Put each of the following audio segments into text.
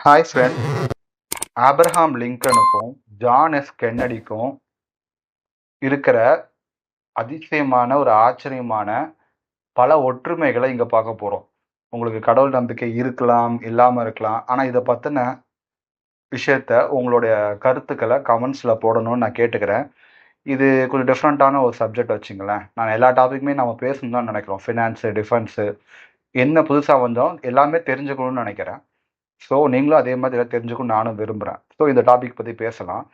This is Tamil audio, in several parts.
Hi friend. ஆப்ரஹாம் லிங்கனுக்கும் ஜான் எஸ் கென்னடிக்கும் இருக்கிற அதிசயமான ஒரு ஆச்சரியமான பல ஒற்றுமைகளை இங்கே பார்க்க போகிறோம். உங்களுக்கு கடவுள் நம்பிக்கை இருக்கலாம், இல்லாமல் இருக்கலாம். ஆனால் இதை பற்றின விஷயத்த உங்களுடைய கருத்துக்களை கமெண்ட்ஸில் போடணும்னு நான் கேட்டுக்கிறேன். இது கொஞ்சம் டிஃப்ரெண்ட்டான ஒரு சப்ஜெக்ட் வச்சுங்களேன். நான் எல்லா டாப்பிக்குமே நம்ம பேசணும்னு தான் நினைக்கிறோம். ஃபினான்ஸு, டிஃபென்ஸு, என்ன புதுசாக வந்தோம் எல்லாமே தெரிஞ்சுக்கணும்னு நினைக்கிறேன். ஸோ நீங்களும் அதே மாதிரி எல்லாம் தெரிஞ்சுக்கணும் நானும் விரும்புகிறேன். ஸோ இந்த டாபிக் பற்றி பேசலாம்.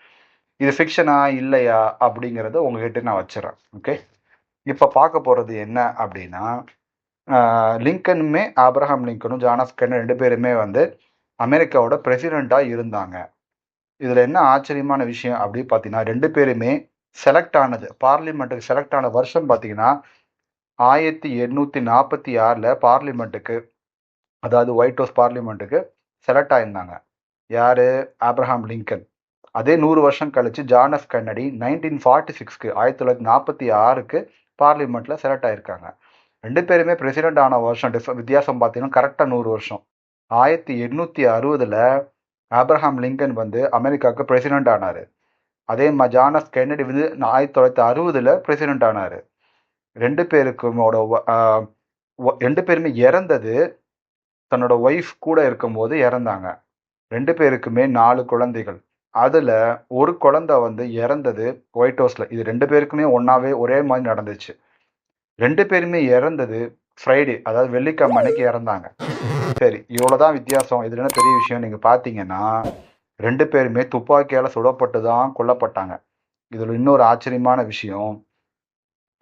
இது ஃபிக்ஷனா இல்லையா அப்படிங்கிறத உங்ககிட்ட நான் வச்சுறேன். ஓகே, இப்போ பார்க்க போகிறது என்ன அப்படின்னா, லிங்கனுமே ஆப்ரஹாம் லிங்கனும் ஜான் எஃப் கென்னடி 2 பேருமே வந்து அமெரிக்காவோட பிரசிடெண்ட்டாக இருந்தாங்க. இதில் என்ன ஆச்சரியமான விஷயம் அப்படின்னு பார்த்தீங்கன்னா, 2 பேருமே செலக்ட் ஆனது, பார்லிமெண்ட்டுக்கு செலக்ட் ஆன வருஷம் பார்த்தீங்கன்னா 1846 பார்லிமெண்ட்டுக்கு, அதாவது ஒயிட் ஹவுஸ் பார்லிமெண்ட்டுக்கு செலக்ட் ஆயிருந்தாங்க. யாரு? Abraham Lincoln. அதே 100 வருஷம் கழிச்சு ஜான் எஃப் கென்னடி 1946க்கு 1946க்கு பார்லிமெண்ட்ல செலக்ட் ஆயிருக்காங்க. 2 பேருமே பிரசிடென்ட் ஆன வருஷம் வித்தியாசம் பார்த்தீங்கன்னா கரெக்டாக 100 வருஷம். 1860ல் ஆப்ரஹாம் லிங்கன் வந்து அமெரிக்காவுக்கு பிரசிடென்ட் ஆனார். அதே மாதிரி ஜான் எஃப் கென்னடி வந்து 1960ல் பிரசிடென்ட் ஆனார். 2 பேருக்குமோட 2 பேருமே இறந்தது தன்னோட ஒய்ஃப் கூட இருக்கும்போது இறந்தாங்க. 2 பேருக்குமே 4 குழந்தைகள். அதில் ஒரு குழந்தை வந்து இறந்தது ஒயிட் ஹவுஸில். இது 2 பேருக்குமே ஒன்றாவே ஒரே மாதிரி நடந்துச்சு. 2 பேருமே இறந்தது ஃப்ரைடே, அதாவது வெள்ளிக்கிழமை அன்னைக்கு இறந்தாங்க. சரி, இவ்வளோதான் வித்தியாசம். இதில் என்ன பெரிய விஷயம் நீங்கள் பார்த்தீங்கன்னா, 2 பேருமே துப்பாக்கியால் சுடப்பட்டு தான் கொல்லப்பட்டாங்க. இதில் இன்னொரு ஆச்சரியமான விஷயம்,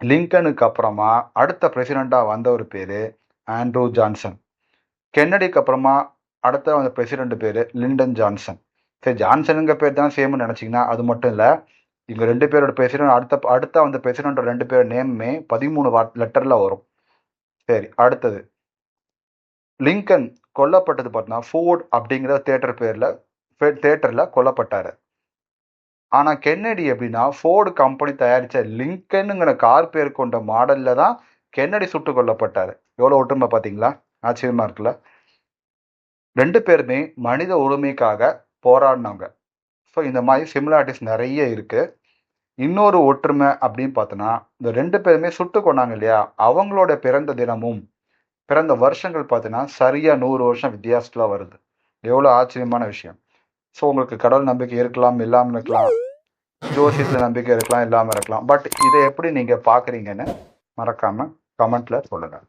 லிங்கனுக்கு அப்புறமா அடுத்த பிரசிடெண்ட்டாக வந்த ஒரு பேர் ஆண்ட்ரூ ஜான்சன். கென்னடிக்கு அப்புறமா அடுத்த அந்த பிரசிடென்ட் பேர் லிண்டன் ஜான்சன். சரி, ஜான்சனுங்க பேர் தான் சேம்னு நினச்சிங்கன்னா அது மட்டும் இல்லை. இவங்க 2 பேரோட பிரசிடென்ட் அடுத்த அந்த பிரசிடென்ட் 2 பேர் நேமுமே 13 லெட்டரில் வரும். சரி, அடுத்தது லிங்கன் கொல்லப்பட்டது பார்த்தீங்கன்னா ஃபோர்ட் அப்படிங்கிற தேட்டரில் கொல்லப்பட்டார். ஆனால் கென்னடி எப்படின்னா ஃபோர்டு கம்பெனி தயாரித்த லிங்கனுங்கிற கார் பேர் கொண்ட மாடலில் தான் கென்னடி சுட்டு கொல்லப்பட்டார். எவ்வளோ ஒற்றுமை பார்த்தீங்களா? ஆச்சரியமாக இருக்குல்ல? 2 பேருமே மனித உரிமைக்காக போராடினவங்க. ஸோ இந்த மாதிரி சிமிலாரிட்டிஸ் நிறைய இருக்குது. இன்னொரு ஒற்றுமை அப்படின்னு பார்த்தோன்னா, இந்த 2 பேருமே சுட்டு கொண்டாங்க இல்லையா, அவங்களோட பிறந்த தினமும் பிறந்த வருஷங்கள் பார்த்தீங்கன்னா சரியாக 100 வருஷம் வித்தியாசத்தில் வருது. எவ்வளோ ஆச்சரியமான விஷயம். ஸோ உங்களுக்கு கடவுள் நம்பிக்கை இருக்கலாம், இல்லாமல் இருக்கலாம். ஜோசியத்தில் நம்பிக்கை இருக்கலாம், இல்லாமல் இருக்கலாம். பட் இதை எப்படி நீங்கள் பார்க்குறீங்கன்னு மறக்காமல் கமெண்ட்டில் சொல்லுங்கள்.